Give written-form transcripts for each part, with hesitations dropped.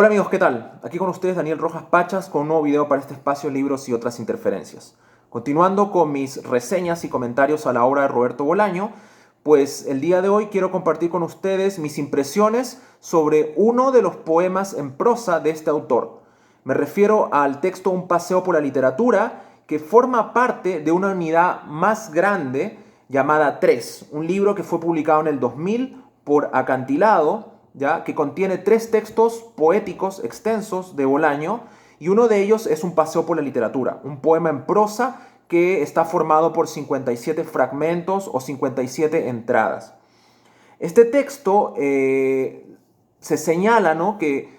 Hola amigos, ¿qué tal? Aquí con ustedes Daniel Rojas Pachas con un nuevo video para este espacio Libros y otras interferencias. Continuando con mis reseñas y comentarios a la obra de Roberto Bolaño, pues el día de hoy quiero compartir con ustedes mis impresiones sobre uno de los poemas en prosa de este autor. Me refiero al texto Un paseo por la literatura, que forma parte de una unidad más grande llamada Tres, un libro que fue publicado en el 2000 por Acantilado, ¿ya? Que contiene tres textos poéticos extensos de Bolaño, y uno de ellos es Un paseo por la literatura, un poema en prosa que está formado por 57 fragmentos o 57 entradas. Este texto se señala, ¿no?, que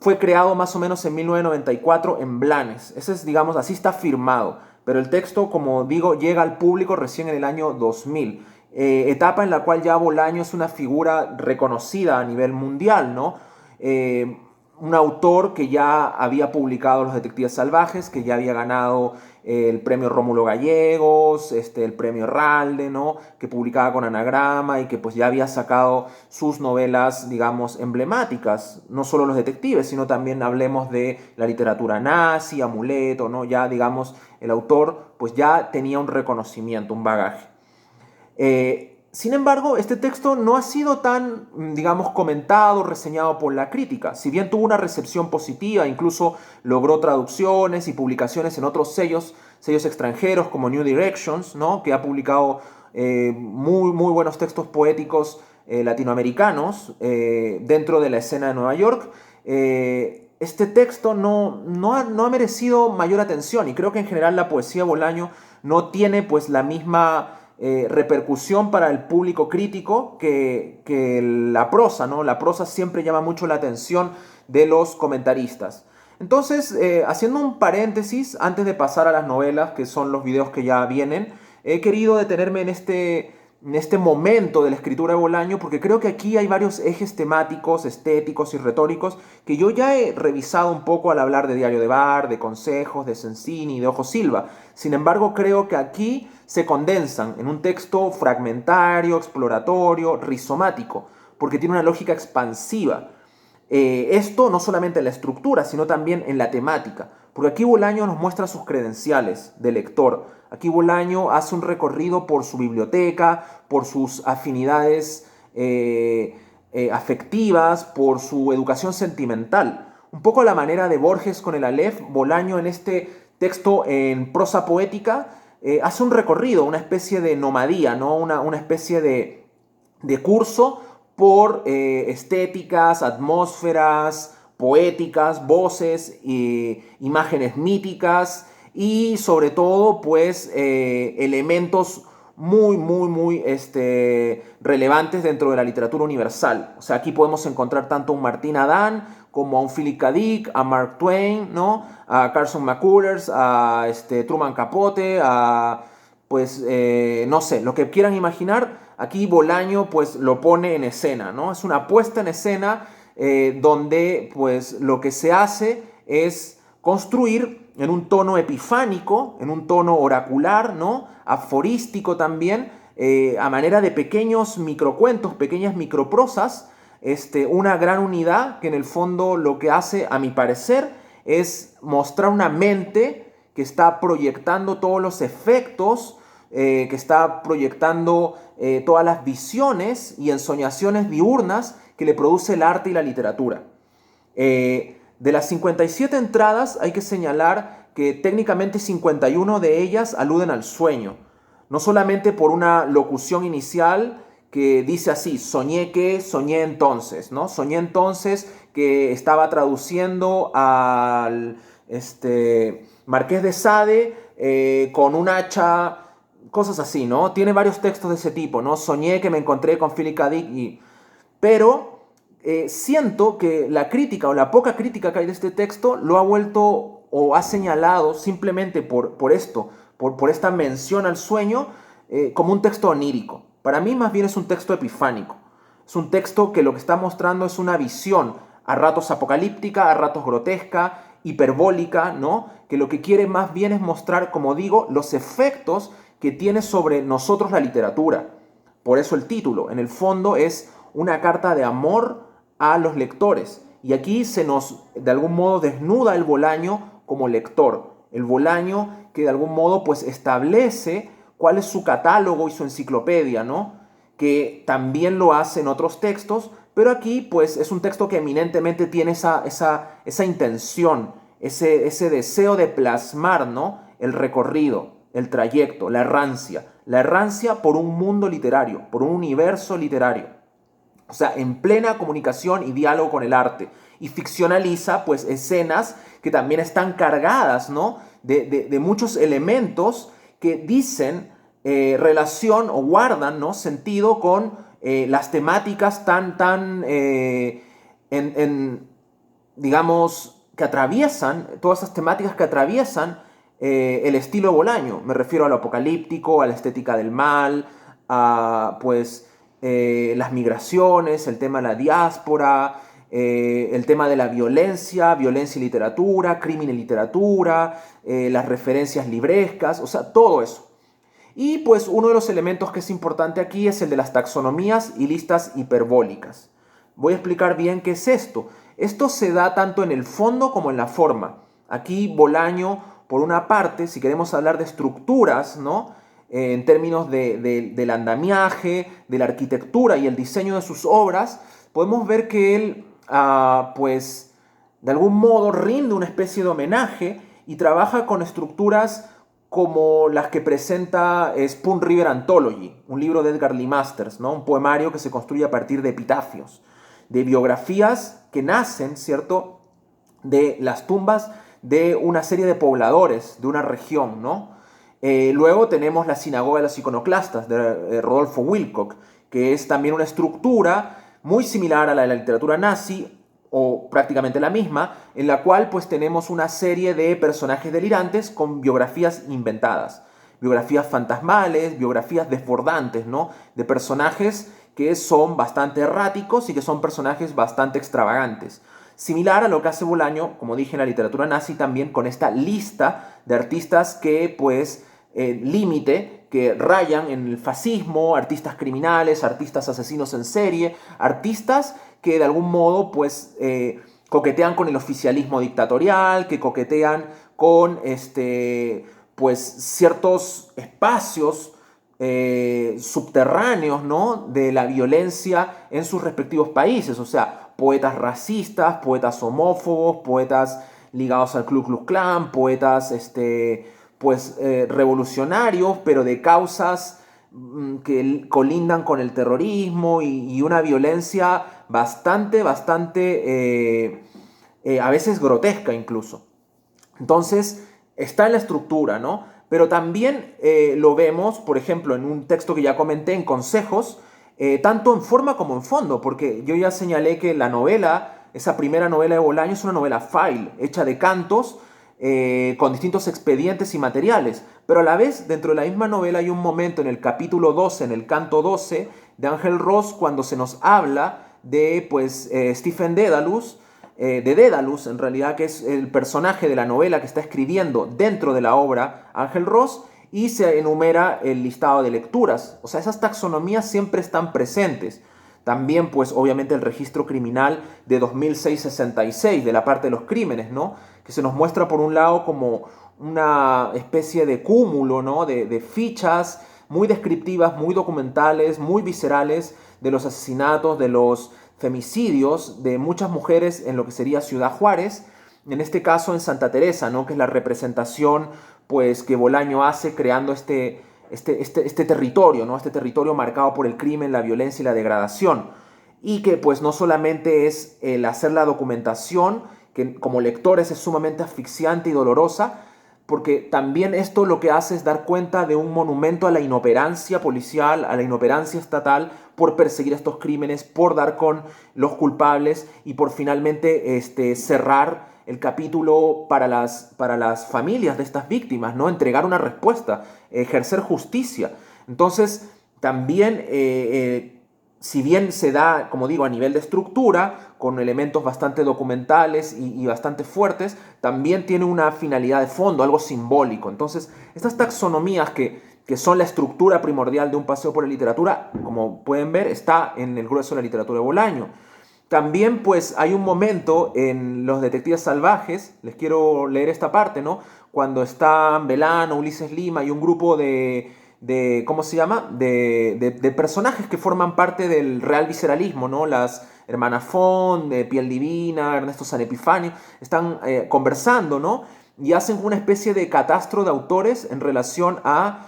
fue creado más o menos en 1994 en Blanes. Ese es, digamos, así está firmado. Pero el texto, como digo, llega al público recién en el año 2000. Etapa en la cual ya Bolaño es una figura reconocida a nivel mundial, ¿no? Un autor que ya había publicado Los Detectives Salvajes, que ya había ganado el premio Rómulo Gallegos, el premio Ralde, ¿no?, que publicaba con Anagrama y que pues ya había sacado sus novelas, digamos, emblemáticas, no solo Los Detectives, sino también hablemos de la literatura nazi, Amuleto, ¿no? Ya, digamos, el autor pues ya tenía un reconocimiento, un bagaje. Sin embargo, este texto no ha sido tan, digamos, comentado, reseñado por la crítica. Si bien tuvo una recepción positiva, incluso logró traducciones y publicaciones en otros sellos extranjeros como New Directions, ¿no?, que ha publicado muy buenos textos poéticos latinoamericanos dentro de la escena de Nueva York. Este texto no ha merecido mayor atención, y creo que en general la poesía de Bolaño no tiene pues la misma repercusión para el público crítico que la prosa, ¿no? La prosa siempre llama mucho la atención de los comentaristas. Entonces, haciendo un paréntesis, antes de pasar a las novelas, que son los videos que ya vienen, he querido detenerme en este momento de la escritura de Bolaño, porque creo que aquí hay varios ejes temáticos, estéticos y retóricos que yo ya he revisado un poco al hablar de Diario de Bar, de Consejos, de Sensini, de Ojo Silva. Sin embargo, creo que aquí se condensan en un texto fragmentario, exploratorio, rizomático, porque tiene una lógica expansiva. Esto no solamente en la estructura, sino también en la temática, porque aquí Bolaño nos muestra sus credenciales de lector. Aquí Bolaño hace un recorrido por su biblioteca, por sus afinidades afectivas, por su educación sentimental. Un poco a la manera de Borges con el Aleph, Bolaño en este texto en prosa poética hace un recorrido, una especie de nomadía, ¿no? Una especie de curso por estéticas, atmósferas, poéticas, voces, imágenes míticas y sobre todo pues elementos muy relevantes dentro de la literatura universal. O sea, aquí podemos encontrar tanto a un Martín Adán como a un Philip K. Dick, a Mark Twain, ¿no?, a Carson McCullers, a Truman Capote, a pues no sé, lo que quieran imaginar. Aquí Bolaño pues lo pone en escena, ¿no? Es una puesta en escena donde pues lo que se hace es construir en un tono epifánico, en un tono oracular, ¿no?, aforístico también, a manera de pequeños microcuentos, pequeñas microprosas, una gran unidad que en el fondo lo que hace, a mi parecer, es mostrar una mente que está proyectando todos los efectos, que está proyectando todas las visiones y ensoñaciones diurnas que le produce el arte y la literatura. De las 57 entradas hay que señalar que técnicamente 51 de ellas aluden al sueño, no solamente por una locución inicial que dice así: soñé entonces, ¿no? Soñé entonces que estaba traduciendo al Marqués de Sade con un hacha, cosas así, ¿no? Tiene varios textos de ese tipo, ¿no? Soñé que me encontré con Philip K. Dick pero siento que la crítica o la poca crítica que hay de este texto lo ha vuelto o ha señalado simplemente por esto, por esta mención al sueño, como un texto onírico. Para mí más bien es un texto epifánico. Es un texto que lo que está mostrando es una visión a ratos apocalíptica, a ratos grotesca, hiperbólica, ¿no?, que lo que quiere más bien es mostrar, como digo, los efectos que tiene sobre nosotros la literatura. Por eso el título, en el fondo, es una carta de amor a los lectores. Y aquí se nos, de algún modo, desnuda el Bolaño como lector. El Bolaño que de algún modo pues establece cuál es su catálogo y su enciclopedia, ¿no? Que también lo hace en otros textos, pero aquí pues es un texto que eminentemente tiene esa intención, ese deseo de plasmar, ¿no? El recorrido, el trayecto, la errancia por un mundo literario, por un universo literario. O sea, en plena comunicación y diálogo con el arte. Y ficcionaliza, pues, escenas que también están cargadas, ¿no? De muchos elementos que dicen relación o guardan, ¿no? Sentido con las temáticas digamos, que atraviesan, todas esas temáticas que atraviesan el estilo Bolaño. Me refiero al apocalíptico, a la estética del mal, a, pues, las migraciones, el tema de la diáspora, el tema de la violencia, violencia y literatura, crimen y literatura, las referencias librescas, o sea, todo eso. Y pues uno de los elementos que es importante aquí es el de las taxonomías y listas hiperbólicas. Voy a explicar bien qué es esto. Esto se da tanto en el fondo como en la forma. Aquí Bolaño, por una parte, si queremos hablar de estructuras, ¿no? En términos del andamiaje, de la arquitectura y el diseño de sus obras, podemos ver que él, pues, de algún modo rinde una especie de homenaje y trabaja con estructuras como las que presenta Spoon River Anthology, un libro de Edgar Lee Masters, ¿no? Un poemario que se construye a partir de epitafios, de biografías que nacen, ¿cierto?, de las tumbas de una serie de pobladores de una región, ¿no? Luego tenemos la Sinagoga de los Iconoclastas de Rodolfo Wilcock, que es también una estructura muy similar a la de la literatura nazi, o prácticamente la misma, en la cual pues tenemos una serie de personajes delirantes con biografías inventadas, biografías fantasmales, biografías desbordantes, ¿no? De personajes que son bastante erráticos y que son personajes bastante extravagantes. Similar a lo que hace Bolaño, como dije, en la literatura nazi, también con esta lista de artistas que pues límite, que rayan en el fascismo, artistas criminales, artistas asesinos en serie, artistas que de algún modo pues coquetean con el oficialismo dictatorial, que coquetean con pues ciertos espacios subterráneos, ¿no?, de la violencia en sus respectivos países, o sea, poetas racistas, poetas homófobos, poetas ligados al Ku Klux Klan, poetas pues revolucionarios, pero de causas que colindan con el terrorismo y una violencia bastante, a veces grotesca incluso. Entonces, está en la estructura, ¿no? Pero también lo vemos, por ejemplo, en un texto que ya comenté, en Consejos, tanto en forma como en fondo, porque yo ya señalé que la novela, esa primera novela de Bolaño, es una novela file, hecha de cantos, con distintos expedientes y materiales, pero a la vez dentro de la misma novela hay un momento en el capítulo 12, en el canto 12 de Ángel Ross, cuando se nos habla de pues, Stephen Dedalus, de Dédalus en realidad, que es el personaje de la novela que está escribiendo dentro de la obra Ángel Ross, y se enumera el listado de lecturas. O sea, esas taxonomías siempre están presentes. También, pues, obviamente el registro criminal de 2006-66, de la parte de los crímenes, ¿no? Que se nos muestra por un lado como una especie de cúmulo, ¿no?, de fichas muy descriptivas, muy documentales, muy viscerales de los asesinatos, de los femicidios de muchas mujeres en lo que sería Ciudad Juárez, en este caso en Santa Teresa, ¿no?, que es la representación pues, que Bolaño hace creando este territorio, ¿no?, este territorio marcado por el crimen, la violencia y la degradación, y que pues no solamente es el hacer la documentación, que como lectores es sumamente asfixiante y dolorosa, porque también esto lo que hace es dar cuenta de un monumento a la inoperancia policial, a la inoperancia estatal por perseguir estos crímenes, por dar con los culpables y por finalmente cerrar el capítulo para las familias de estas víctimas, ¿no? Entregar una respuesta, ejercer justicia. Entonces, también si bien se da, como digo, a nivel de estructura, con elementos bastante documentales y bastante fuertes, también tiene una finalidad de fondo, algo simbólico. Entonces, estas taxonomías que son la estructura primordial de un paseo por la literatura, como pueden ver, está en el grueso de la literatura de Bolaño. También pues hay un momento en Los Detectives Salvajes, les quiero leer esta parte, ¿no? Cuando están Belano, Ulises Lima y un grupo de ¿cómo se llama? De personajes que forman parte del real visceralismo, ¿no? Las hermanas Font, de Piel Divina, Ernesto San Epifanio, están conversando, ¿no? Y hacen una especie de catastro de autores en relación a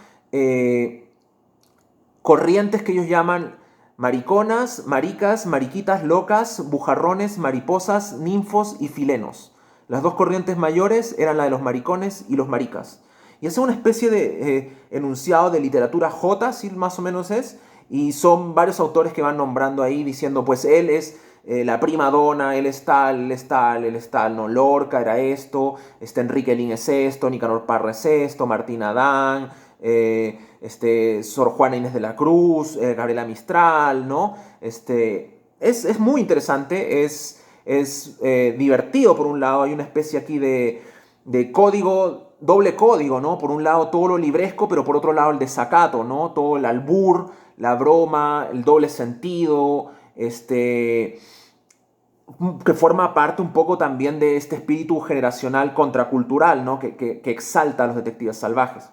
corrientes que ellos llaman mariconas, maricas, mariquitas, locas, bujarrones, mariposas, ninfos y filenos. Las dos corrientes mayores eran la de los maricones y los maricas. Y es una especie de enunciado de literatura J, así más o menos es, y son varios autores que van nombrando ahí diciendo, pues él es la prima donna, él es tal, él es tal, él es tal, no, Lorca era esto, Enrique Lin es esto, Nicanor Parra es esto, Martín Adán, Sor Juana Inés de la Cruz, Gabriela Mistral, ¿no? Es muy interesante, es divertido por un lado, hay una especie aquí de código, doble código, ¿no? Por un lado todo lo libresco, pero por otro lado el desacato, ¿no? Todo el albur, la broma, el doble sentido, que forma parte un poco también de este espíritu generacional contracultural, ¿no? Que exalta a los detectives salvajes.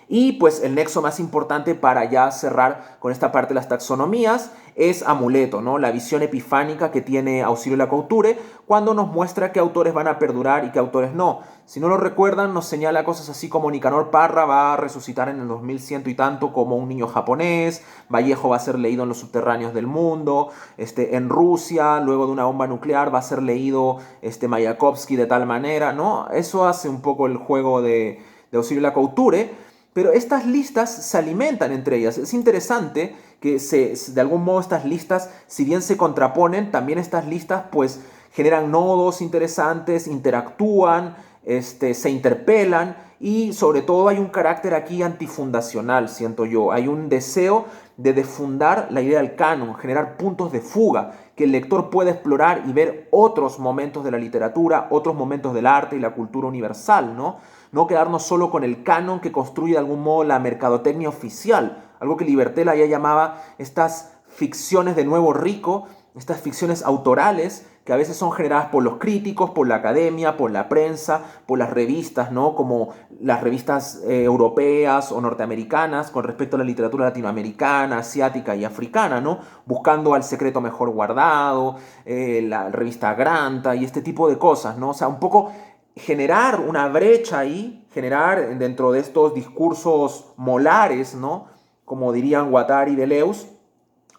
Y pues el nexo más importante para ya cerrar con esta parte de las taxonomías es Amuleto, ¿no? La visión epifánica que tiene Auxilio Lacouture cuando nos muestra qué autores van a perdurar y qué autores no. Si no lo recuerdan, nos señala cosas así como Nicanor Parra va a resucitar en el 2100 y tanto como un niño japonés, Vallejo va a ser leído en los subterráneos del mundo, en Rusia, luego de una bomba nuclear, va a ser leído Mayakovsky de tal manera, ¿no? Eso hace un poco el juego de Auxilio Lacouture. Pero estas listas se alimentan entre ellas. Es interesante que de algún modo estas listas, si bien se contraponen, también estas listas pues generan nodos interesantes, interactúan, se interpelan y sobre todo hay un carácter aquí antifundacional, siento yo. Hay un deseo de defundar la idea del canon, generar puntos de fuga, que el lector pueda explorar y ver otros momentos de la literatura, otros momentos del arte y la cultura universal, ¿no? No quedarnos solo con el canon que construye de algún modo la mercadotecnia oficial, algo que Libertela ya llamaba estas ficciones de nuevo rico, estas ficciones autorales que a veces son generadas por los críticos, por la academia, por la prensa, por las revistas, ¿no? Como las revistas europeas o norteamericanas con respecto a la literatura latinoamericana, asiática y africana, ¿no? Buscando al secreto mejor guardado, la revista Granta y este tipo de cosas, ¿no? O sea, un poco generar una brecha ahí, generar dentro de estos discursos molares, ¿no? Como dirían Guattari y Deleuze,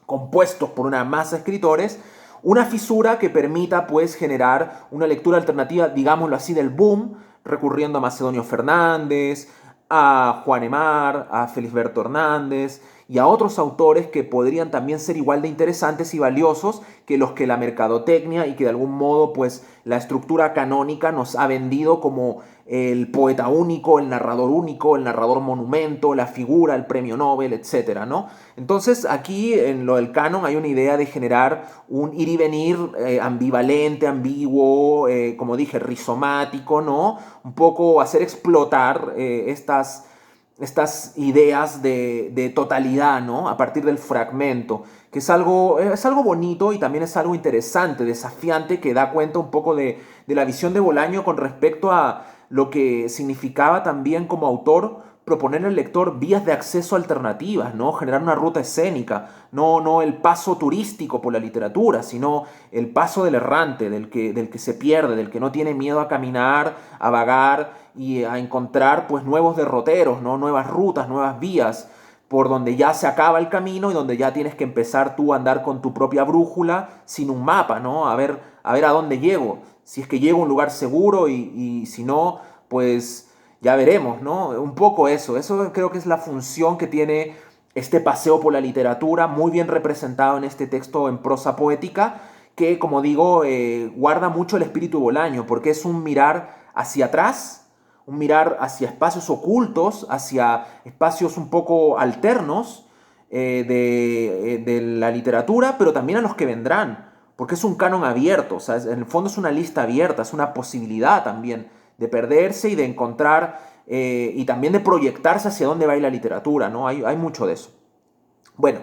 compuestos por una masa de escritores, una fisura que permita pues generar una lectura alternativa, digámoslo así, del boom, recurriendo a Macedonio Fernández, a Juan Emar, a Felisberto Hernández y a otros autores que podrían también ser igual de interesantes y valiosos que los que la mercadotecnia y que de algún modo pues la estructura canónica nos ha vendido como el poeta único, el narrador monumento, la figura, el premio Nobel, etcétera, ¿no? Entonces aquí en lo del canon hay una idea de generar un ir y venir ambivalente, ambiguo, como dije, rizomático, ¿no? Un poco hacer explotar estas ideas de totalidad, ¿no? A partir del fragmento, que es algo bonito y también es algo interesante, desafiante, que da cuenta un poco de la visión de Bolaño con respecto a lo que significaba también como autor proponer al lector vías de acceso alternativas, ¿no? Generar una ruta escénica, no el paso turístico por la literatura, sino el paso del errante, del que se pierde, del que no tiene miedo a caminar, a vagar y a encontrar pues nuevos derroteros, ¿no? Nuevas rutas, nuevas vías por donde ya se acaba el camino y donde ya tienes que empezar tú a andar con tu propia brújula sin un mapa, ¿no? A ver a dónde llego, si es que llego a un lugar seguro y si no, pues ya veremos, ¿no? Un poco eso creo que es la función que tiene este paseo por la literatura, muy bien representado en este texto en prosa poética, que como digo, guarda mucho el espíritu Bolaño, porque es un mirar hacia atrás, un mirar hacia espacios ocultos, hacia espacios un poco alternos de la literatura, pero también a los que vendrán, porque es un canon abierto, o sea, en el fondo es una lista abierta, es una posibilidad también de perderse y de encontrar y también de proyectarse hacia dónde va a ir la literatura, ¿no? Hay mucho de eso. Bueno,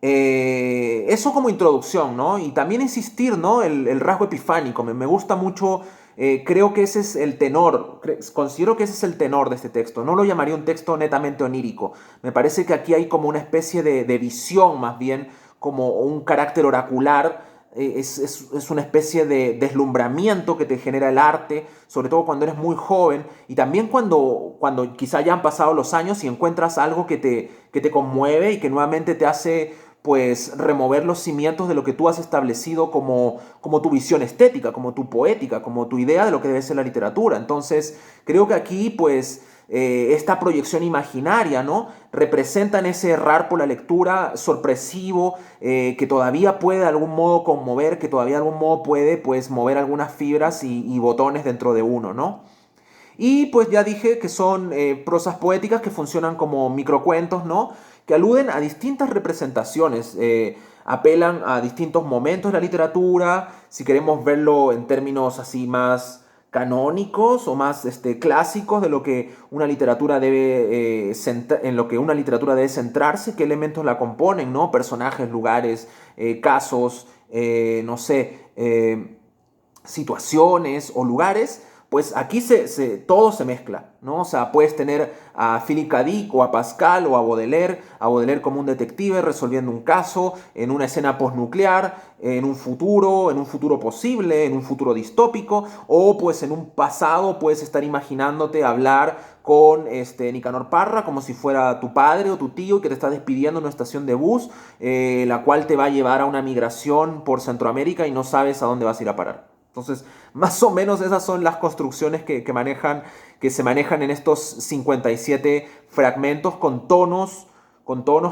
Eso como introducción, ¿no? Y también insistir, ¿no? El rasgo epifánico, me gusta mucho, creo que ese es el tenor, considero que ese es el tenor de este texto. No lo llamaría un texto netamente onírico. Me parece que aquí hay como una especie de visión, más bien, como un carácter oracular. Es una especie de deslumbramiento que te genera el arte, sobre todo cuando eres muy joven y también cuando quizá ya han pasado los años y encuentras algo que te conmueve y que nuevamente te hace pues remover los cimientos de lo que tú has establecido como tu visión estética, como tu poética, como tu idea de lo que debe ser la literatura. Entonces, creo que aquí pues esta proyección imaginaria, ¿no? Representan ese errar por la lectura sorpresivo que todavía puede de algún modo conmover, que todavía de algún modo puede pues mover algunas fibras y botones dentro de uno, ¿no? Y pues ya dije que son prosas poéticas que funcionan como microcuentos, ¿no? Que aluden a distintas representaciones, apelan a distintos momentos de la literatura, si queremos verlo en términos así más canónicos o más clásicos de lo que una literatura debe en lo que una literatura debe centrarse, qué elementos la componen, ¿no? Personajes, lugares, casos, no sé, situaciones o lugares, pues aquí todo se mezcla, ¿no? O sea, puedes tener a Philip K. Dick o a Pascal o a Baudelaire como un detective resolviendo un caso en una escena postnuclear, en un futuro posible, en un futuro distópico, o pues en un pasado puedes estar imaginándote hablar con Nicanor Parra como si fuera tu padre o tu tío que te está despidiendo en una estación de bus, la cual te va a llevar a una migración por Centroamérica y no sabes a dónde vas a ir a parar. Entonces, más o menos esas son las construcciones que se manejan en estos 57 fragmentos con tonos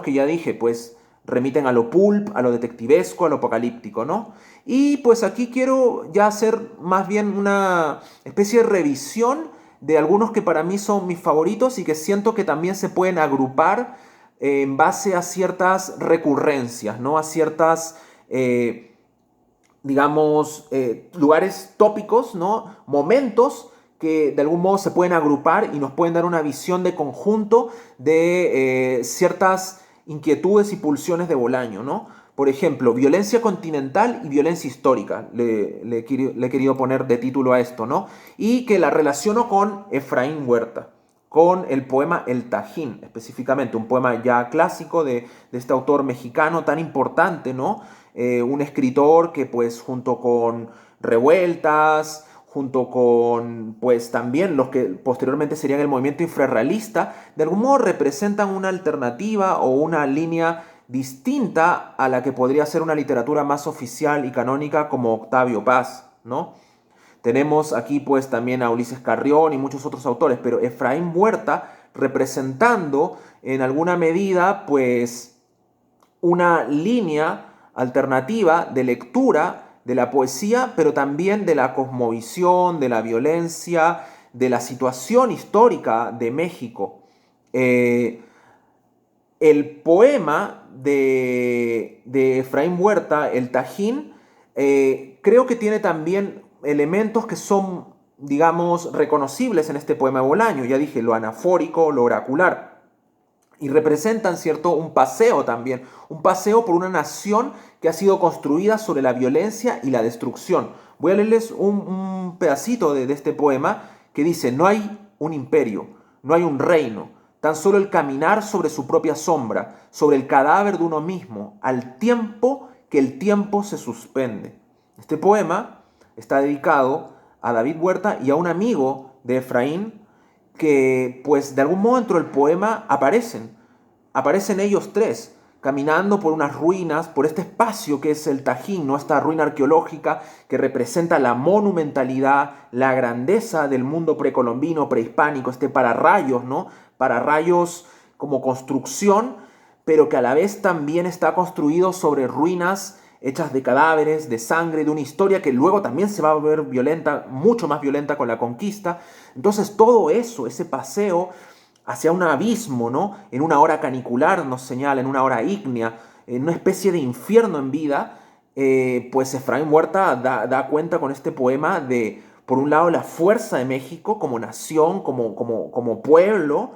que ya dije, pues remiten a lo pulp, a lo detectivesco, a lo apocalíptico, ¿no? Y pues aquí quiero ya hacer más bien una especie de revisión de algunos que para mí son mis favoritos y que siento que también se pueden agrupar en base a ciertas recurrencias, ¿no? A ciertas digamos, lugares tópicos, ¿no? Momentos que de algún modo se pueden agrupar y nos pueden dar una visión de conjunto de ciertas inquietudes y pulsiones de Bolaño, ¿no? Por ejemplo, violencia continental y violencia histórica, le he querido poner de título a esto, ¿no? Y que la relaciono con Efraín Huerta, con el poema El Tajín, específicamente, un poema ya clásico de este autor mexicano tan importante, ¿no? Un escritor que pues junto con Revueltas, junto con pues también los que posteriormente serían el movimiento infrarrealista, de algún modo representan una alternativa o una línea distinta a la que podría ser una literatura más oficial y canónica como Octavio Paz, ¿no? Tenemos aquí pues también a Ulises Carrión y muchos otros autores, pero Efraín Huerta representando en alguna medida pues una línea alternativa de lectura de la poesía, pero también de la cosmovisión, de la violencia, de la situación histórica de México. El poema de Efraín Huerta, El Tajín, creo que tiene también elementos que son, digamos, reconocibles en este poema de Bolaño. Ya dije, lo anafórico, lo oracular. Y representan, ¿cierto?, un paseo también, un paseo por una nación que ha sido construida sobre la violencia y la destrucción. Voy a leerles un pedacito de este poema que dice, no hay un imperio, no hay un reino, tan solo el caminar sobre su propia sombra, sobre el cadáver de uno mismo, al tiempo que el tiempo se suspende. Este poema está dedicado a David Huerta y a un amigo de Efraín, que pues de algún modo dentro del poema aparecen ellos tres, caminando por unas ruinas, por este espacio que es el Tajín, ¿no? Esta ruina arqueológica que representa la monumentalidad, la grandeza del mundo precolombino, prehispánico, este pararrayos, ¿no? Pararrayos como construcción, pero que a la vez también está construido sobre ruinas hechas de cadáveres, de sangre, de una historia que luego también se va a volver violenta, mucho más violenta con la conquista. Entonces todo eso, ese paseo hacia un abismo, ¿no? En una hora canicular nos señala, en una hora ígnea, en una especie de infierno en vida, pues Efraín Huerta da cuenta con este poema de, por un lado, la fuerza de México como nación, como pueblo,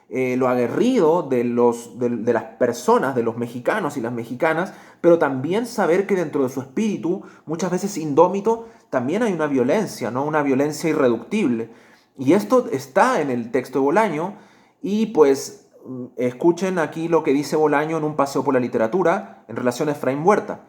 lo aguerrido de las personas, de los mexicanos y las mexicanas, pero también saber que dentro de su espíritu, muchas veces indómito, también hay una violencia, ¿no? Una violencia irreductible. Y esto está en el texto de Bolaño, y pues escuchen aquí lo que dice Bolaño en un paseo por la literatura en relación a Efraín Huerta.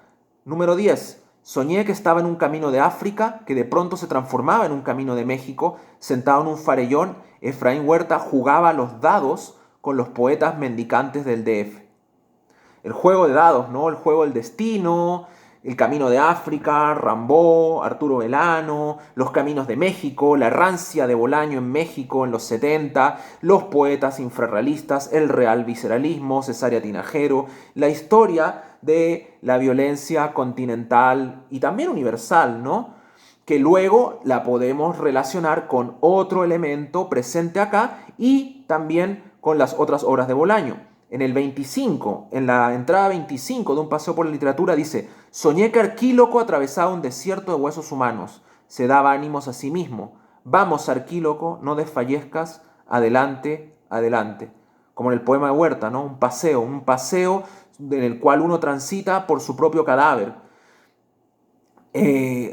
Número 10. Soñé que estaba en un camino de África, que de pronto se transformaba en un camino de México. Sentado en un farellón, Efraín Huerta jugaba a los dados con los poetas mendicantes del DF. El juego de dados, ¿no? El juego del destino, el camino de África, Rambó, Arturo Belano, los caminos de México, la rancia de Bolaño en México en los 70, los poetas infrarrealistas, el real visceralismo, Cesárea Tinajero, la historia de la violencia continental y también universal, ¿no? Que luego la podemos relacionar con otro elemento presente acá y también con las otras obras de Bolaño. En el 25, en la entrada 25 de Un paseo por la literatura dice: soñé que Arquíloco atravesaba un desierto de huesos humanos, se daba ánimos a sí mismo. Vamos, Arquíloco, no desfallezcas, adelante, adelante. Como en el poema de Huerta, ¿no? Un paseo en el cual uno transita por su propio cadáver.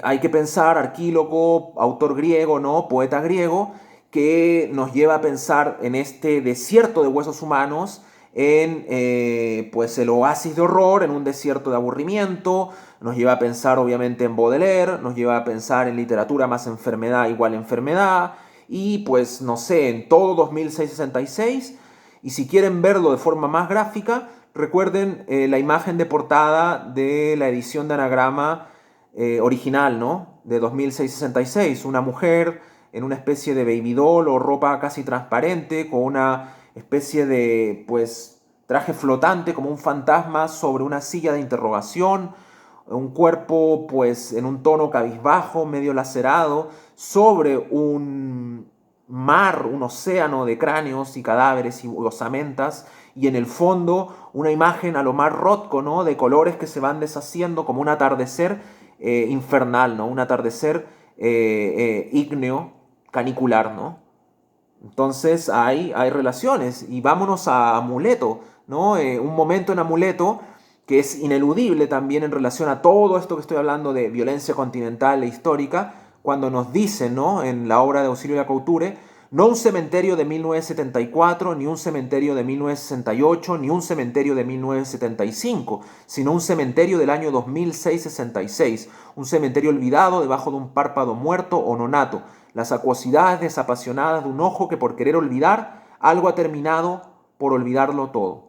Hay que pensar, Arquíloco, autor griego, ¿no? Poeta griego, que nos lleva a pensar en este desierto de huesos humanos, en pues el oasis de horror, en un desierto de aburrimiento, nos lleva a pensar obviamente en Baudelaire, nos lleva a pensar en literatura más enfermedad igual enfermedad, y pues no sé, en todo 2666, y si quieren verlo de forma más gráfica, recuerden la imagen de portada de la edición de Anagrama original, ¿no? De 2666, una mujer en una especie de baby doll o ropa casi transparente, con una especie de, pues, traje flotante como un fantasma sobre una silla de interrogación, un cuerpo, pues, en un tono cabizbajo, medio lacerado, sobre un mar, un océano de cráneos y cadáveres y osamentas, y en el fondo una imagen a lo más Rothko, ¿no? De colores que se van deshaciendo como un atardecer infernal, ¿no? Un atardecer ígneo, canicular, ¿no? Entonces hay relaciones y vámonos a Amuleto, ¿no? Un momento en Amuleto que es ineludible también en relación a todo esto que estoy hablando de violencia continental e histórica, cuando nos dicen, ¿no? En la obra de Auxilio de Couture, no un cementerio de 1974, ni un cementerio de 1968, ni un cementerio de 1975, sino un cementerio del año 2666, un cementerio olvidado debajo de un párpado muerto o nonato, las acuosidades desapasionadas de un ojo que por querer olvidar algo ha terminado por olvidarlo todo.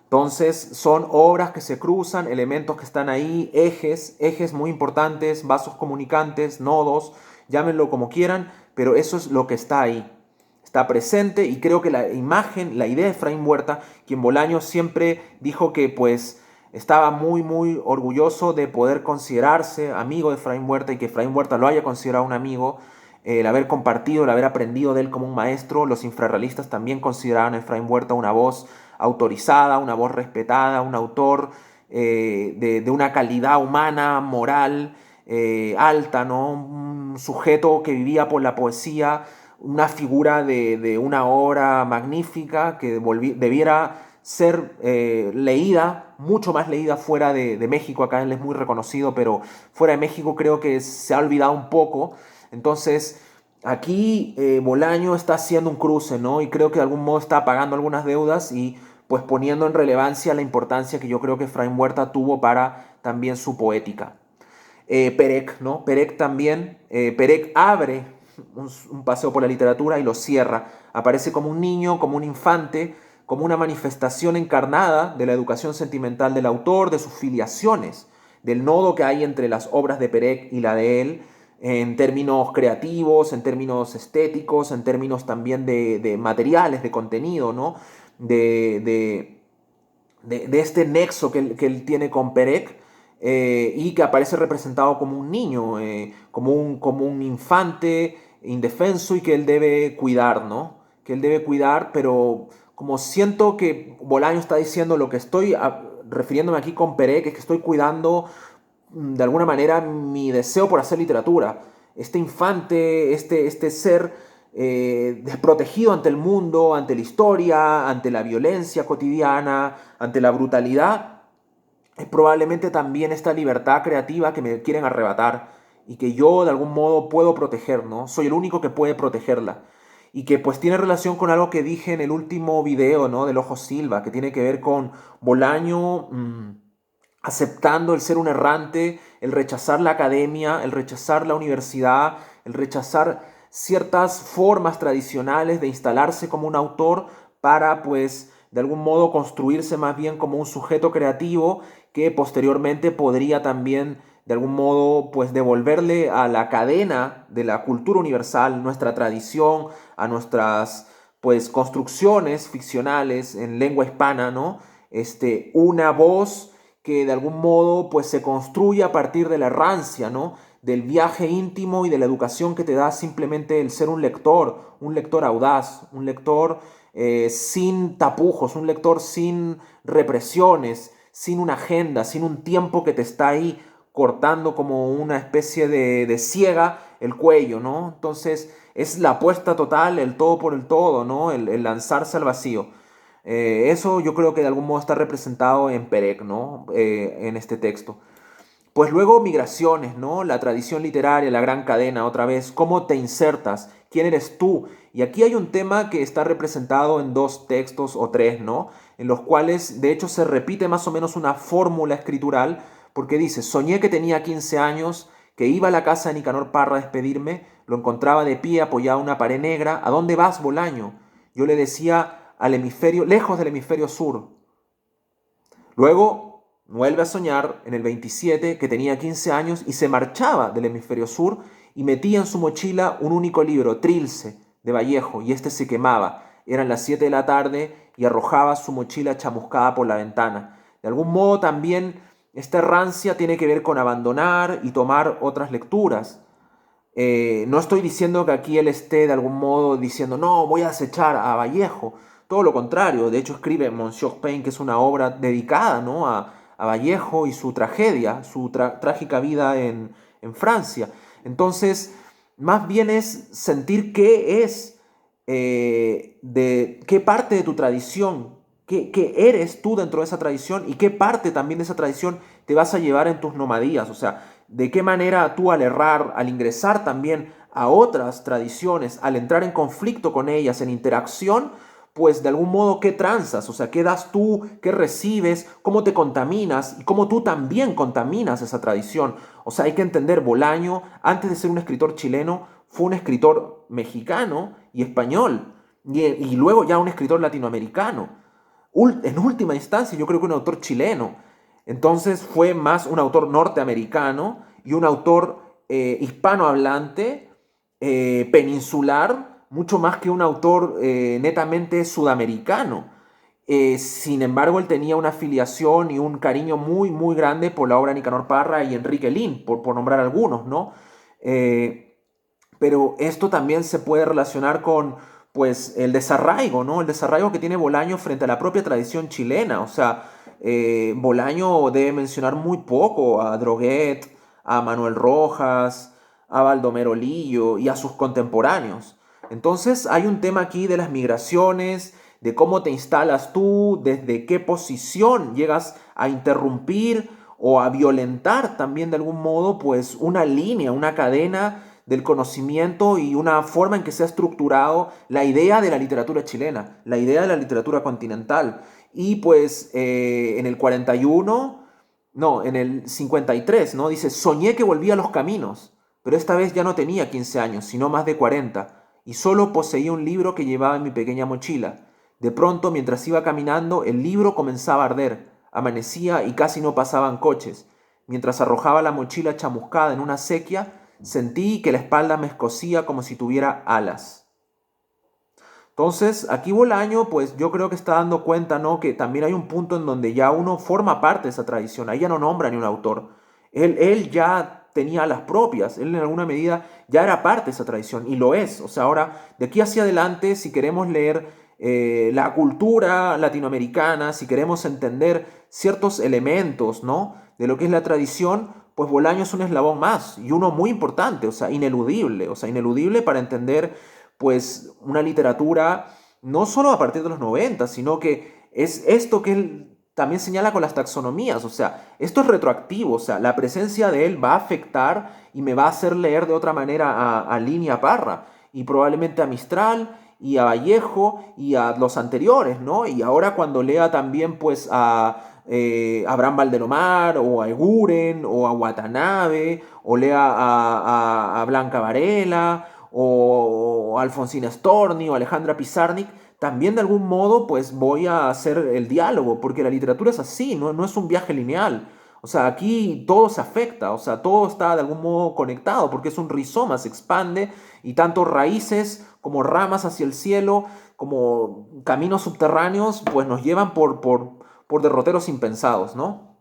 Entonces son obras que se cruzan, elementos que están ahí, ejes muy importantes, vasos comunicantes, nodos, llámenlo como quieran, pero eso es lo que está ahí. Está presente y creo que la imagen, la idea de Efraín Huerta, quien Bolaño siempre dijo que pues estaba muy orgulloso de poder considerarse amigo de Efraín Huerta y que Efraín Huerta lo haya considerado un amigo, el haber compartido, el haber aprendido de él como un maestro. Los infrarrealistas también consideraban a Efraín Huerta una voz autorizada, una voz respetada, un autor de una calidad humana, moral, alta, ¿no? Un sujeto que vivía por la poesía, una figura de una obra magnífica que debiera ser leída, mucho más leída fuera de México. Acá él es muy reconocido, pero fuera de México creo que se ha olvidado un poco. Entonces, aquí Bolaño está haciendo un cruce, ¿no? Y creo que de algún modo está pagando algunas deudas y pues poniendo en relevancia la importancia que yo creo que Efraín Huerta tuvo para también su poética. Perec, ¿no? Perec también, Perec abre un paseo por la literatura y lo cierra. Aparece como un niño, como un infante, como una manifestación encarnada de la educación sentimental del autor, de sus filiaciones, del nodo que hay entre las obras de Perec y la de él, en términos creativos, en términos estéticos, en términos también de materiales, de contenido, ¿no? De este nexo que él tiene con Perec, y que aparece representado como un niño, como un infante indefenso y que él debe cuidar, ¿no? Que él debe cuidar, pero como siento que Bolaño está diciendo lo que estoy refiriéndome aquí con Perec, es que estoy cuidando de alguna manera mi deseo por hacer literatura. Este infante, este ser desprotegido ante el mundo, ante la historia, ante la violencia cotidiana, ante la brutalidad, es probablemente también esta libertad creativa que me quieren arrebatar y que yo de algún modo puedo proteger, ¿no? Soy el único que puede protegerla. Y que pues tiene relación con algo que dije en el último video, ¿no? Del Ojo Silva, que tiene que ver con Bolaño aceptando el ser un errante, el rechazar la academia, el rechazar la universidad, el rechazar ciertas formas tradicionales de instalarse como un autor para pues de algún modo construirse más bien como un sujeto creativo que posteriormente podría también de algún modo pues devolverle a la cadena de la cultura universal, nuestra tradición, a nuestras pues construcciones ficcionales en lengua hispana, ¿no? Una voz que de algún modo pues se construye a partir de la errancia, ¿no? Del viaje íntimo y de la educación que te da simplemente el ser un lector audaz, un lector sin tapujos, un lector sin represiones, sin una agenda, sin un tiempo que te está ahí cortando como una especie de ciega el cuello, ¿no? Entonces es la apuesta total, el todo por el todo, ¿no? El lanzarse al vacío. Eso yo creo que de algún modo está representado en Perec, ¿no? En este texto. Pues luego migraciones, ¿no? La tradición literaria, la gran cadena, otra vez, ¿cómo te insertas? ¿Quién eres tú? Y aquí hay un tema que está representado en dos textos o tres, ¿no? En los cuales de hecho se repite más o menos una fórmula escritural, porque dice, soñé que tenía 15 años, que iba a la casa de Nicanor Parra a despedirme, lo encontraba de pie apoyado en una pared negra, ¿a dónde vas, Bolaño? Yo le decía al hemisferio, lejos del hemisferio sur. Luego vuelve a soñar en el 27 que tenía 15 años y se marchaba del hemisferio sur y metía en su mochila un único libro, Trilce, de Vallejo, y este se quemaba. Eran las 7 de la tarde y arrojaba su mochila chamuscada por la ventana. De algún modo también esta errancia tiene que ver con abandonar y tomar otras lecturas. No estoy diciendo que aquí él esté de algún modo diciendo, no, voy a acechar a Vallejo. Todo lo contrario, de hecho escribe Monsieur Pain, que es una obra dedicada, ¿no? a Vallejo y su tragedia, su trágica vida en Francia. Entonces, más bien es sentir qué es, de qué parte de tu tradición, qué eres tú dentro de esa tradición y qué parte también de esa tradición te vas a llevar en tus nomadías. O sea, de qué manera tú al errar, al ingresar también a otras tradiciones, al entrar en conflicto con ellas, en interacción, pues de algún modo qué transas, o sea, qué das tú, qué recibes, cómo te contaminas y cómo tú también contaminas esa tradición. O sea, hay que entender, Bolaño, antes de ser un escritor chileno, fue un escritor mexicano y español, y luego ya un escritor latinoamericano. En última instancia, yo creo que un autor chileno. Entonces fue más un autor norteamericano y un autor hispanohablante, peninsular, mucho más que un autor netamente sudamericano. Sin embargo, él tenía una afiliación y un cariño muy, muy grande por la obra de Nicanor Parra y Enrique Lin, por nombrar algunos, ¿no? Pero esto también se puede relacionar con pues el desarraigo, ¿no? El desarraigo que tiene Bolaño frente a la propia tradición chilena. O sea, Bolaño debe mencionar muy poco a Droguet, a Manuel Rojas, a Baldomero Lillo y a sus contemporáneos. Entonces hay un tema aquí de las migraciones, de cómo te instalas tú, desde qué posición llegas a interrumpir o a violentar también de algún modo pues una línea, una cadena del conocimiento y una forma en que se ha estructurado la idea de la literatura chilena, la idea de la literatura continental. Y pues en el 41, no, en el 53, ¿no? Dice, soñé que volvía a los caminos, pero esta vez ya no tenía 15 años, sino más de 40, y solo poseía un libro que llevaba en mi pequeña mochila. De pronto, mientras iba caminando, el libro comenzaba a arder, amanecía y casi no pasaban coches. Mientras arrojaba la mochila chamuscada en una acequia, sentí que la espalda me escocía como si tuviera alas. Entonces, aquí Bolaño, pues yo creo que está dando cuenta, ¿no? Que también hay un punto en donde ya uno forma parte de esa tradición. Ahí ya no nombra ni un autor. Él ya tenía las propias. Él en alguna medida ya era parte de esa tradición y lo es. O sea, ahora, de aquí hacia adelante, si queremos leer la cultura latinoamericana, si queremos entender ciertos elementos, ¿no? De lo que es la tradición, pues Bolaño es un eslabón más y uno muy importante, o sea, ineludible para entender pues una literatura no solo a partir de los 90, sino que es esto que él también señala con las taxonomías, o sea, esto es retroactivo, o sea, la presencia de él va a afectar y me va a hacer leer de otra manera a Lin y a Parra, y probablemente a Mistral y a Vallejo y a los anteriores, ¿no? Y ahora cuando lea también pues a Abraham Valdelomar o a Eguren o a Watanabe o lea a Blanca Varela o a Alfonsina Storni o Alejandra Pizarnik, también de algún modo pues voy a hacer el diálogo, porque la literatura es así, no es un viaje lineal. O sea, aquí todo se afecta, o sea, todo está de algún modo conectado, porque es un rizoma, se expande y tanto raíces como ramas hacia el cielo, como caminos subterráneos, pues nos llevan por derroteros impensados, ¿no?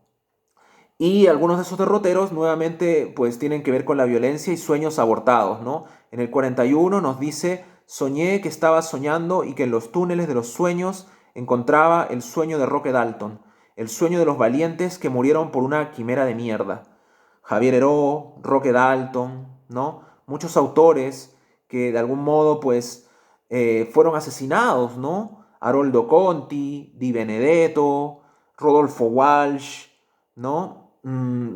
Y algunos de esos derroteros nuevamente pues tienen que ver con la violencia y sueños abortados, ¿no? En el 41 nos dice: soñé que estaba soñando y que en los túneles de los sueños encontraba el sueño de Roque Dalton, el sueño de los valientes que murieron por una quimera de mierda. Javier Heró, Roque Dalton, ¿no? Muchos autores que de algún modo pues fueron asesinados, ¿no? Haroldo Conti, Di Benedetto, Rodolfo Walsh, ¿no?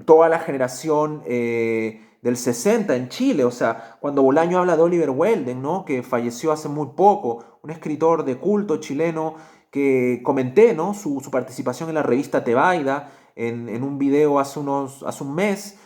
Toda la generación del 60 en Chile, o sea, cuando Bolaño habla de Oliver Welden, ¿no? Que falleció hace muy poco, un escritor de culto chileno que comenté, ¿no? Su participación en la revista Tebaida en un video hace un mes,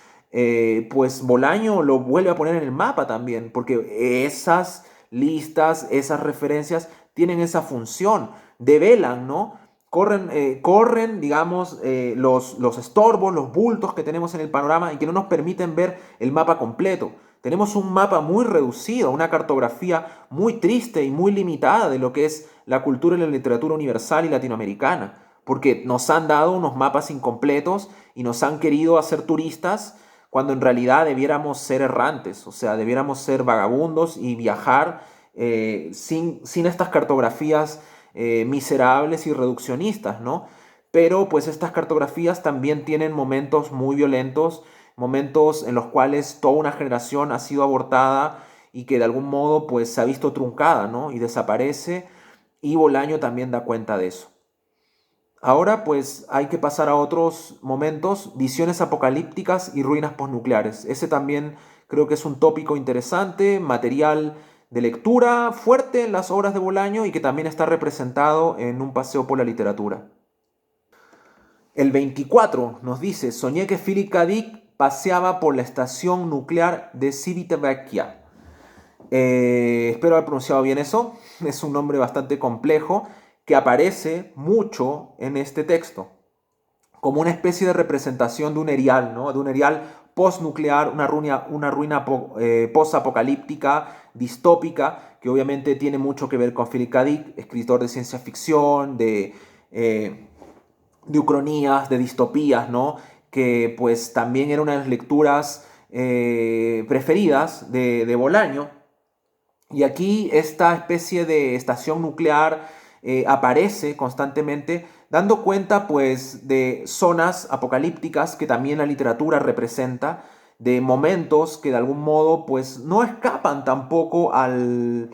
pues Bolaño lo vuelve a poner en el mapa también, porque esas listas, esas referencias tienen esa función, develan, ¿no? Corren, digamos, los estorbos, los bultos que tenemos en el panorama y que no nos permiten ver el mapa completo. Tenemos un mapa muy reducido, una cartografía muy triste y muy limitada de lo que es la cultura y la literatura universal y latinoamericana, porque nos han dado unos mapas incompletos y nos han querido hacer turistas cuando en realidad debiéramos ser errantes, o sea, debiéramos ser vagabundos y viajar sin estas cartografías miserables y reduccionistas, ¿no? Pero pues estas cartografías también tienen momentos muy violentos, momentos en los cuales toda una generación ha sido abortada y que de algún modo pues se ha visto truncada, ¿no? Y desaparece, y Bolaño también da cuenta de eso. Ahora pues hay que pasar a otros momentos: visiones apocalípticas y ruinas posnucleares. Ese también creo que es un tópico interesante, material de lectura fuerte en las obras de Bolaño y que también está representado en Un paseo por la literatura. El 24 nos dice: soñé que Philip K. Dick paseaba por la estación nuclear de Civitavecchia. Espero haber pronunciado bien eso. Es un nombre bastante complejo que aparece mucho en este texto, como una especie de representación de un erial, ¿no? De un erial postnuclear, una ruina post-apocalíptica, distópica, que obviamente tiene mucho que ver con Philip K. Dick, escritor de ciencia ficción, de ucronías, de distopías, ¿no? Que pues también era una de las lecturas preferidas de Bolaño. Y aquí esta especie de estación nuclear aparece constantemente, dando cuenta pues de zonas apocalípticas que también la literatura representa, de momentos que de algún modo pues no escapan tampoco a lo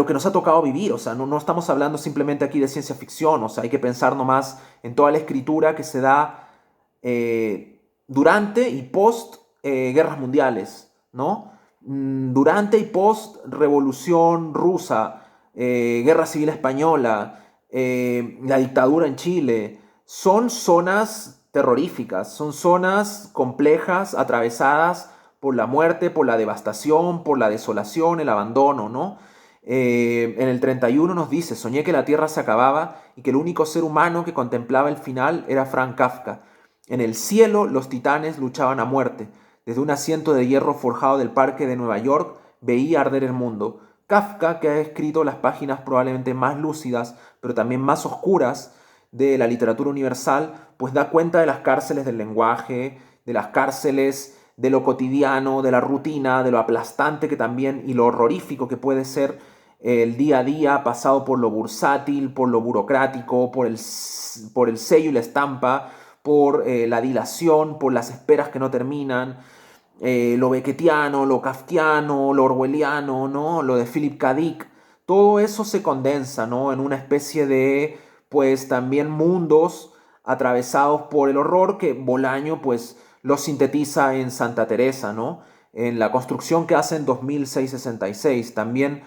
que nos ha tocado vivir. O sea, no estamos hablando simplemente aquí de ciencia ficción, o sea, hay que pensar nomás en toda la escritura que se da durante y post guerras mundiales, ¿no? Durante y post Revolución Rusa, Guerra Civil Española, la dictadura en Chile, son zonas terroríficas, son zonas complejas, atravesadas por la muerte, por la devastación, por la desolación, el abandono, ¿no? En el 31 nos dice: soñé que la tierra se acababa y que el único ser humano que contemplaba el final era Frank Kafka. En el cielo los titanes luchaban a muerte. Desde un asiento de hierro forjado del parque de Nueva York veía arder el mundo. Kafka, que ha escrito las páginas probablemente más lúcidas, pero también más oscuras de la literatura universal, pues da cuenta de las cárceles del lenguaje, de las cárceles de lo cotidiano, de la rutina, de lo aplastante que también y lo horrorífico que puede ser el día a día, pasado por lo bursátil, por lo burocrático, por el sello y la estampa, por la dilación, por las esperas que no terminan. lo beckettiano, lo kafkiano, lo orwelliano, ¿no? Lo de Philip K. Dick, todo eso se condensa, ¿no? En una especie de, pues también mundos atravesados por el horror que Bolaño, pues, lo sintetiza en Santa Teresa, ¿no? En la construcción que hace en 2666, también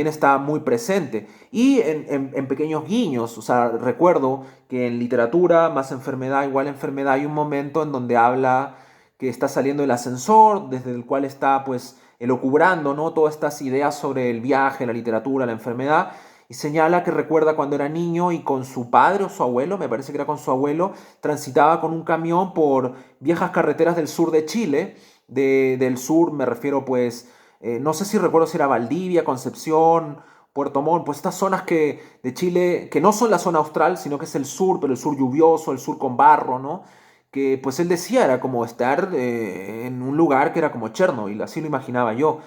está muy presente. Y en pequeños guiños, o sea, recuerdo que en literatura, más enfermedad, igual enfermedad, hay un momento en donde habla que está saliendo el ascensor, desde el cual está pues elucubrando, ¿no? Todas estas ideas sobre el viaje, la literatura, la enfermedad, y señala que recuerda cuando era niño y con su padre o su abuelo, me parece que era con su abuelo, transitaba con un camión por viejas carreteras del sur de Chile, del sur me refiero pues, no sé si recuerdo si era Valdivia, Concepción, Puerto Montt, pues estas zonas de Chile, que no son la zona austral, sino que es el sur, pero el sur lluvioso, el sur con barro, ¿no? Que pues él decía era como estar en un lugar que era como Chernobyl, así lo imaginaba yo.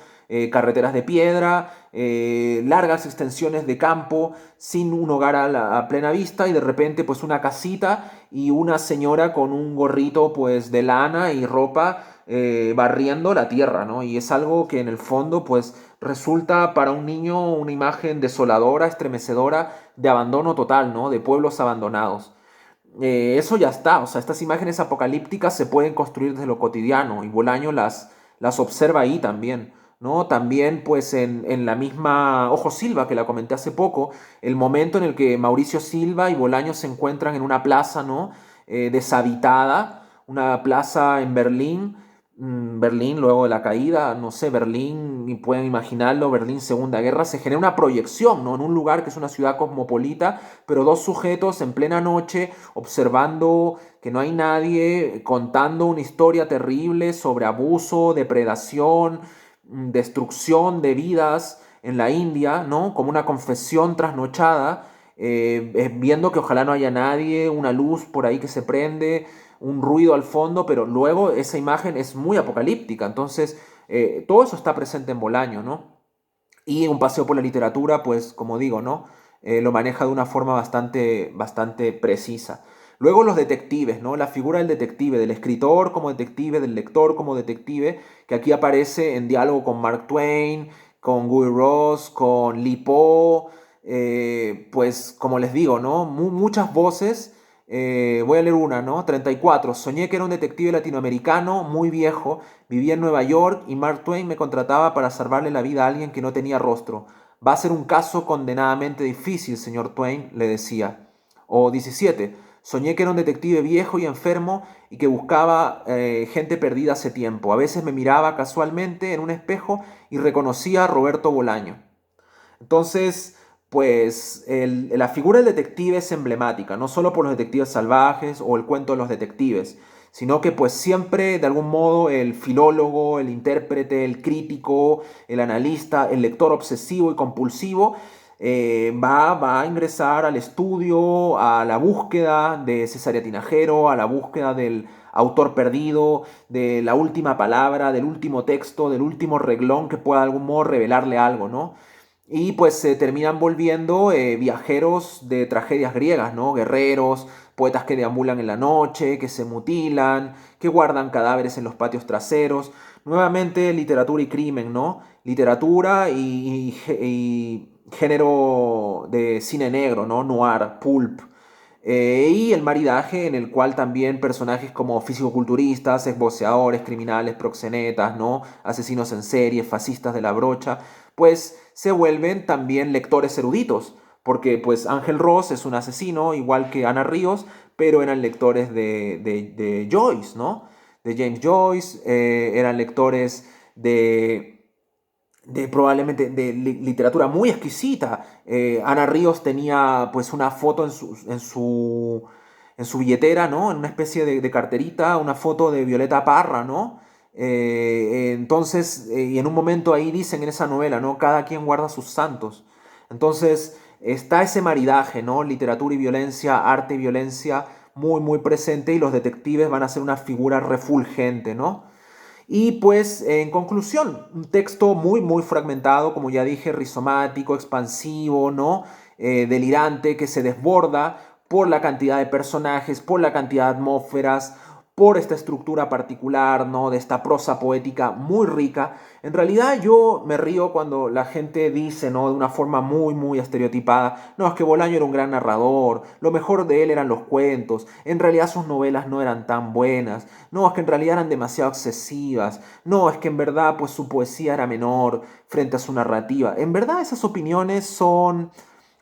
Carreteras de piedra, largas extensiones de campo, sin un hogar a plena vista y de repente pues una casita y una señora con un gorrito pues de lana y ropa barriendo la tierra, ¿no? Y es algo que en el fondo pues resulta para un niño una imagen desoladora, estremecedora de abandono total, ¿no? De pueblos abandonados. Eso ya está, o sea, estas imágenes apocalípticas se pueden construir desde lo cotidiano y Bolaño las observa ahí también, ¿no? También pues en la misma Ojo Silva, que la comenté hace poco, el momento en el que Mauricio Silva y Bolaño se encuentran en una plaza, ¿no? Deshabitada, una plaza en Berlín, Berlín luego de la caída, no sé, Berlín, y pueden imaginarlo, Berlín Segunda Guerra, se genera una proyección, ¿no? En un lugar que es una ciudad cosmopolita, pero dos sujetos en plena noche observando que no hay nadie, contando una historia terrible sobre abuso, depredación, destrucción de vidas en la India, ¿no? Como una confesión trasnochada, viendo que ojalá no haya nadie, una luz por ahí que se prende, un ruido al fondo, pero luego esa imagen es muy apocalíptica. Entonces, todo eso está presente en Bolaño, ¿no? Y un paseo por la literatura, pues, como digo, ¿no? Lo maneja de una forma bastante precisa. Luego los detectives, ¿no? La figura del detective, del escritor como detective, del lector como detective, que aquí aparece en diálogo con Mark Twain, con Guy Ross, con Lee Poe, pues como les digo, ¿no? Muchas voces. Voy a leer una, ¿no? 34. Soñé que era un detective latinoamericano muy viejo. Vivía en Nueva York y Mark Twain me contrataba para salvarle la vida a alguien que no tenía rostro. Va a ser un caso condenadamente difícil, señor Twain, le decía. O 17. Soñé que era un detective viejo y enfermo y que buscaba gente perdida hace tiempo. A veces me miraba casualmente en un espejo y reconocía a Roberto Bolaño. Entonces, pues la figura del detective es emblemática, no solo por los detectives salvajes o el cuento de los detectives, sino que pues siempre de algún modo el filólogo, el intérprete, el crítico, el analista, el lector obsesivo y compulsivo va a ingresar al estudio, a la búsqueda de Cesárea Tinajero, a la búsqueda del autor perdido, de la última palabra, del último texto, del último reglón que pueda de algún modo revelarle algo, ¿no? Y pues se terminan volviendo viajeros de tragedias griegas, ¿no? Guerreros, poetas que deambulan en la noche, que se mutilan, que guardan cadáveres en los patios traseros. Nuevamente literatura y crimen, ¿no? Literatura y género de cine negro, ¿no? Noir, pulp. Y el maridaje en el cual también personajes como fisicoculturistas, esboceadores, criminales, proxenetas, ¿no? Asesinos en serie, fascistas de la brocha, pues se vuelven también lectores eruditos, porque pues Ángel Ross es un asesino, igual que Ana Ríos, pero eran lectores de Joyce, ¿no? De James Joyce, eran lectores de probablemente de literatura muy exquisita. Ana Ríos tenía pues una foto en su billetera, ¿no? En una especie de carterita, una foto de Violeta Parra, ¿no? Entonces, y en un momento ahí dicen en esa novela, ¿no? Cada quien guarda sus santos. Entonces, está ese maridaje, ¿no? Literatura y violencia, arte y violencia, muy presente y los detectives van a ser una figura refulgente, ¿no? Y pues en conclusión, un texto muy fragmentado, como ya dije, rizomático, expansivo, ¿no? Delirante, que se desborda por la cantidad de personajes, por la cantidad de atmósferas, por esta estructura particular, ¿no? De esta prosa poética muy rica. En realidad yo me río cuando la gente dice, ¿no? De una forma muy, muy estereotipada, no, es que Bolaño era un gran narrador, lo mejor de él eran los cuentos, en realidad sus novelas no eran tan buenas, no, es que en realidad eran demasiado excesivas, no, es que en verdad pues su poesía era menor frente a su narrativa. En verdad esas opiniones son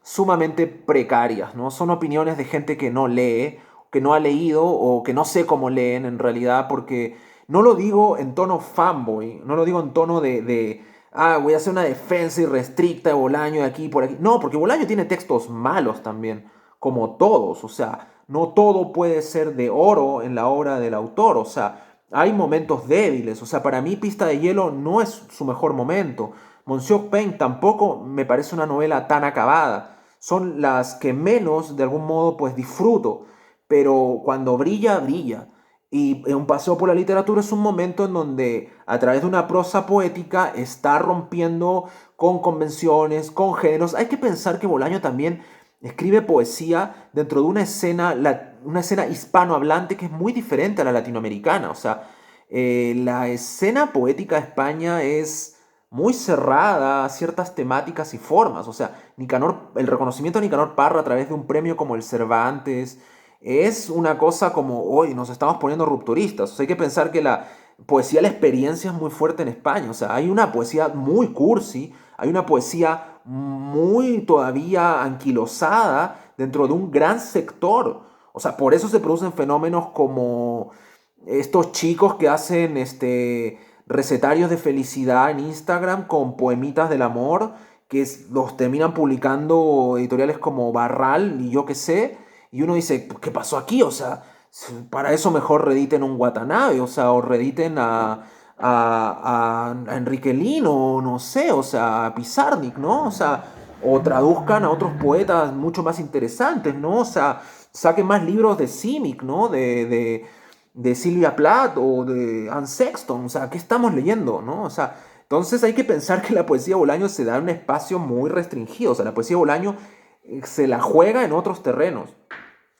sumamente precarias, ¿no? Son opiniones de gente que no lee, que no ha leído o que no sé cómo leen en realidad, porque no lo digo en tono fanboy, no lo digo en tono voy a hacer una defensa irrestricta de Bolaño de aquí y por aquí. No, porque Bolaño tiene textos malos también, como todos, o sea, no todo puede ser de oro en la obra del autor, o sea, hay momentos débiles, o sea, para mí Pista de Hielo no es su mejor momento. Monsieur Pain tampoco me parece una novela tan acabada. Son las que menos, de algún modo, pues disfruto. Pero cuando brilla, brilla. Y Un paseo por la literatura es un momento en donde, a través de una prosa poética, está rompiendo con convenciones, con géneros. Hay que pensar que Bolaño también escribe poesía dentro de una escena hispanohablante que es muy diferente a la latinoamericana. O sea, la escena poética de España es muy cerrada a ciertas temáticas y formas. O sea, el reconocimiento a Nicanor Parra a través de un premio como el Cervantes es una cosa como, hoy nos estamos poniendo rupturistas. O sea, hay que pensar que la poesía, la experiencia es muy fuerte en España. O sea, hay una poesía muy cursi, hay una poesía muy todavía anquilosada dentro de un gran sector. O sea, por eso se producen fenómenos como estos chicos que hacen recetarios de felicidad en Instagram con poemitas del amor los terminan publicando editoriales como Barral y yo qué sé, y uno dice, ¿qué pasó aquí? O sea, para eso mejor rediten un Watanabe, o sea, o rediten a Enrique Lino, no sé, o sea, a Pizarnik, ¿no? O sea, o traduzcan a otros poetas mucho más interesantes, ¿no? O sea, saquen más libros de Simic, ¿no? De Sylvia Plath o de Anne Sexton, o sea, ¿qué estamos leyendo, no? O sea, entonces hay que pensar que la poesía de Bolaño se da en un espacio muy restringido, o sea, la poesía de Bolaño se la juega en otros terrenos.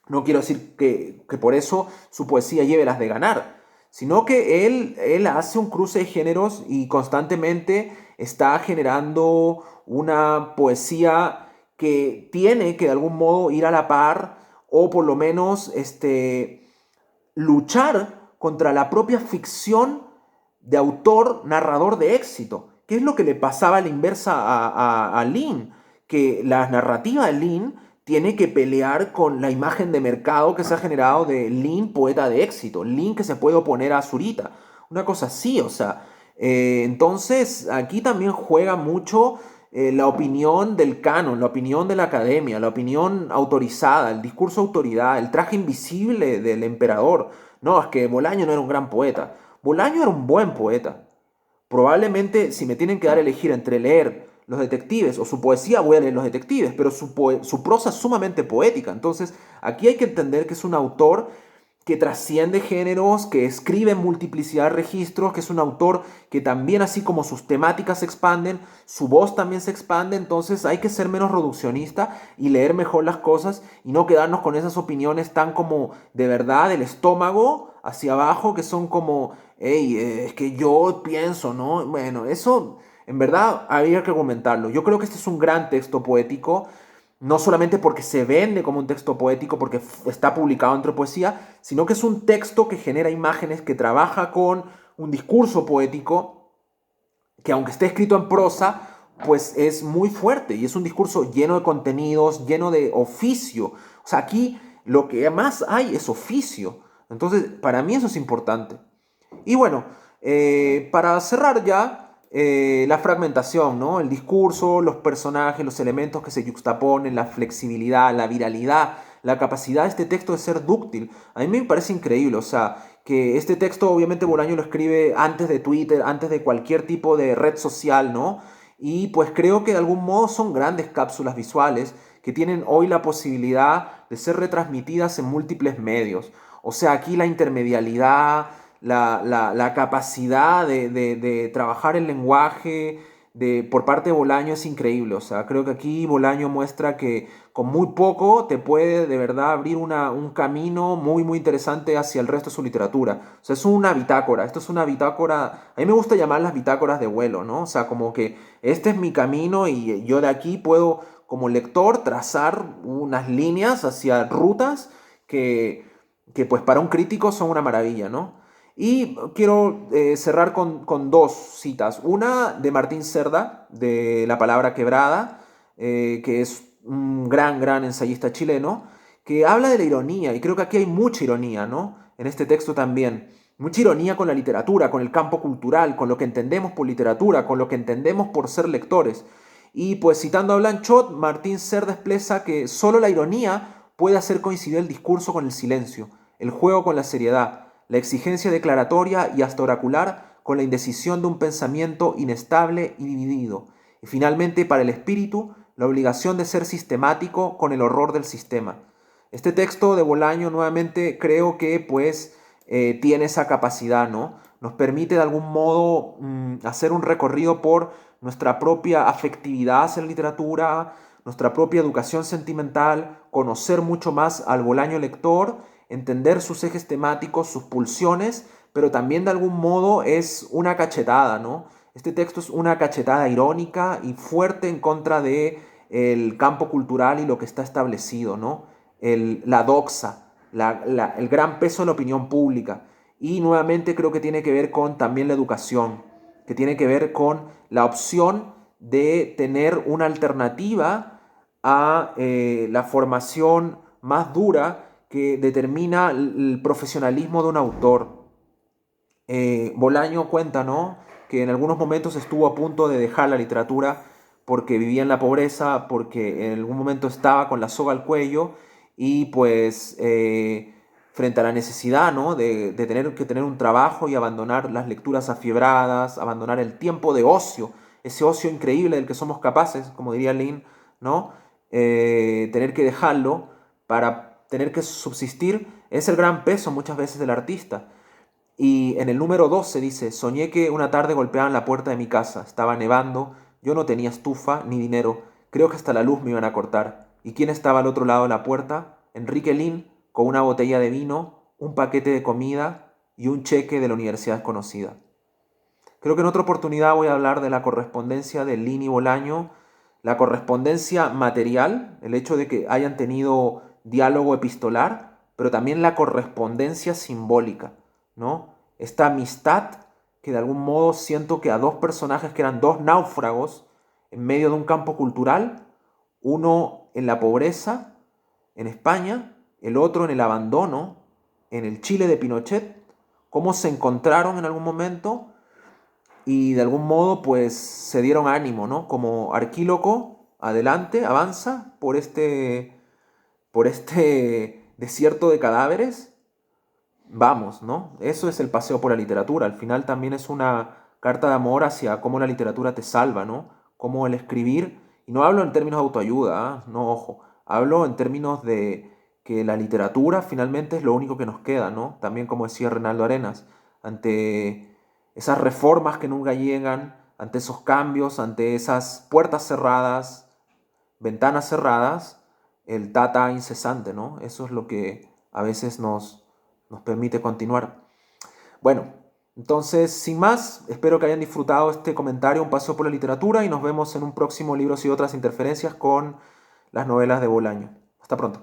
No quiero decir que por eso su poesía lleve las de ganar, sino que él hace un cruce de géneros y constantemente está generando una poesía que tiene que de algún modo ir a la par o por lo menos luchar contra la propia ficción de autor narrador de éxito, que es lo que le pasaba a la inversa a Lin, que la narrativa de Lin tiene que pelear con la imagen de mercado que se ha generado de Lin, poeta de éxito, Lin que se puede oponer a Zurita, una cosa así, o sea, entonces aquí también juega mucho la opinión del canon, la opinión de la academia, la opinión autorizada, el discurso de autoridad, el traje invisible del emperador. No, es que Bolaño no era un gran poeta. Bolaño era un buen poeta. Probablemente si me tienen que dar a elegir entre leer los detectives o su poesía, voy a leer los detectives, pero su prosa es sumamente poética. Entonces aquí hay que entender que es un autor que trasciende géneros, que escribe en multiplicidad de registros, que es un autor que también, así como sus temáticas se expanden, su voz también se expande. Entonces hay que ser menos reduccionista y leer mejor las cosas y no quedarnos con esas opiniones tan como de verdad del estómago hacia abajo, que son como, hey, es que yo pienso, ¿no? Bueno, eso en verdad habría que comentarlo. Yo creo que este es un gran texto poético, no solamente porque se vende como un texto poético, porque está publicado entre poesía, sino que es un texto que genera imágenes, que trabaja con un discurso poético, que aunque esté escrito en prosa, pues es muy fuerte y es un discurso lleno de contenidos, lleno de oficio. O sea, aquí lo que más hay es oficio. Entonces, para mí eso es importante. Y bueno, para cerrar ya, la fragmentación, ¿no? El discurso, los personajes, los elementos que se yuxtaponen, la flexibilidad, la viralidad, la capacidad de este texto de ser dúctil. A mí me parece increíble, o sea, que este texto obviamente Bolaño lo escribe antes de Twitter, antes de cualquier tipo de red social, ¿no? Y pues creo que de algún modo son grandes cápsulas visuales que tienen hoy la posibilidad de ser retransmitidas en múltiples medios. O sea, aquí la intermedialidad, la capacidad de trabajar el lenguaje, por parte de Bolaño es increíble. O sea, creo que aquí Bolaño muestra que con muy poco te puede de verdad abrir un camino muy, muy interesante hacia el resto de su literatura. O sea, es una bitácora. Esto es una bitácora. A mí me gusta llamarlas bitácoras de vuelo, ¿no? O sea, como que este es mi camino y yo de aquí puedo, como lector, trazar unas líneas hacia rutas que pues para un crítico son una maravilla, ¿no? Y quiero cerrar con dos citas. Una de Martín Cerda, de La palabra quebrada, que es un gran, gran ensayista chileno, que habla de la ironía, y creo que aquí hay mucha ironía, ¿no? En este texto también. Mucha ironía con la literatura, con el campo cultural, con lo que entendemos por literatura, con lo que entendemos por ser lectores. Y pues citando a Blanchot, Martín Cerda expresa que solo la ironía puede hacer coincidir el discurso con el silencio, el juego con la seriedad, la exigencia declaratoria y hasta oracular con la indecisión de un pensamiento inestable y dividido. Y finalmente, para el espíritu, la obligación de ser sistemático con el horror del sistema. Este texto de Bolaño nuevamente creo que pues tiene esa capacidad, ¿no? Nos permite de algún modo hacer un recorrido por nuestra propia afectividad hacia la literatura, nuestra propia educación sentimental, conocer mucho más al Bolaño lector, entender sus ejes temáticos, sus pulsiones, pero también de algún modo es una cachetada, ¿no? Este texto es una cachetada irónica y fuerte en contra de el campo cultural y lo que está establecido, ¿no? La doxa, el gran peso de la opinión pública. Y nuevamente creo que tiene que ver con también la educación, que tiene que ver con la opción de tener una alternativa a la formación más dura que determina el profesionalismo de un autor. Bolaño cuenta, ¿no?, que en algunos momentos estuvo a punto de dejar la literatura porque vivía en la pobreza, porque en algún momento estaba con la soga al cuello y pues frente a la necesidad, ¿no?, de tener que tener un trabajo y abandonar las lecturas afiebradas, abandonar el tiempo de ocio, ese ocio increíble del que somos capaces, como diría Lin, ¿no? Tener que dejarlo para tener que subsistir es el gran peso muchas veces del artista. Y en el número 12 dice: soñé que una tarde golpeaban la puerta de mi casa, estaba nevando, yo no tenía estufa ni dinero, creo que hasta la luz me iban a cortar. ¿Y quién estaba al otro lado de la puerta? Enrique Lin, con una botella de vino, un paquete de comida y un cheque de la universidad desconocida. Creo que en otra oportunidad voy a hablar de la correspondencia de Lin y Bolaño, la correspondencia material, el hecho de que hayan tenido diálogo epistolar, pero también la correspondencia simbólica, ¿no? Esta amistad que de algún modo siento que a dos personajes que eran dos náufragos en medio de un campo cultural, uno en la pobreza, en España, el otro en el abandono, en el Chile de Pinochet, cómo se encontraron en algún momento y de algún modo pues se dieron ánimo, ¿no? Como Arquíloco, adelante, avanza por este desierto de cadáveres, vamos, ¿no? Eso es el paseo por la literatura. Al final también es una carta de amor hacia cómo la literatura te salva, ¿no? Cómo el escribir, y no hablo en términos de autoayuda, ¿eh? No, ojo, hablo en términos de que la literatura finalmente es lo único que nos queda, ¿no? También como decía Reinaldo Arenas, ante esas reformas que nunca llegan, ante esos cambios, ante esas puertas cerradas, ventanas cerradas, el tata incesante, ¿no? Eso es lo que a veces nos permite continuar. Bueno, entonces, sin más, espero que hayan disfrutado este comentario, un paseo por la literatura, y nos vemos en un próximo Libros y otras interferencias con las novelas de Bolaño. Hasta pronto.